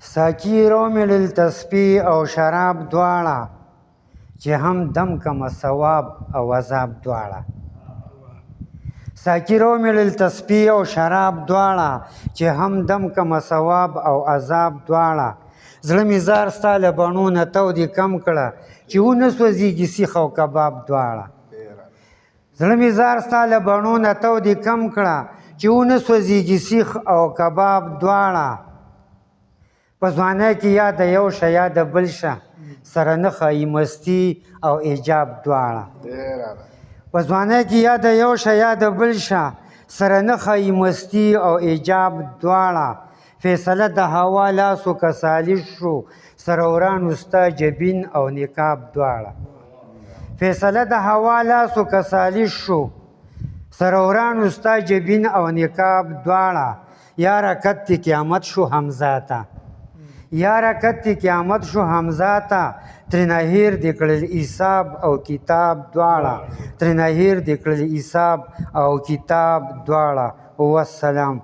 ساقي رومل تسبیح او شراب دواړه چې هم دم کم ثواب او عذاب دواړه ساقي رومل تسبیح او شراب دواړه چې هم دم کم ثواب او عذاب دواړه زړه مې زار ستا له بڼو نه تودې کم کړه چې ونه سوځېږي سیخ او کباب دواړه زړه مې زار ستا له بڼو نه تودې کم کړه چې ونه سوځېږي سیخ او کباب دواړه په ځوانۍ کې یا د یو شه یا د بل شه سره نه ښایي مستي او ایجاب دواړه په ځوانۍ کې یا د یو شه یا د بل شه سره نه ښایي مستي او ایجاب دواړه فیصله د هوا لاسو که سالش شو سره ورانو ستا جبین او نقاب دواړه فیصله د هوا لاسو که سالش شو سره ورانو ستا جبین او نقاب دواړه یاره کت قیامت شو حمزه ته یاره کت قیامت شو حمزه ته ترېنه هیر دې کړل حساب او کتاب دواړه ترېنه هیر دې کړل حساب او کتاب دواړه والسلام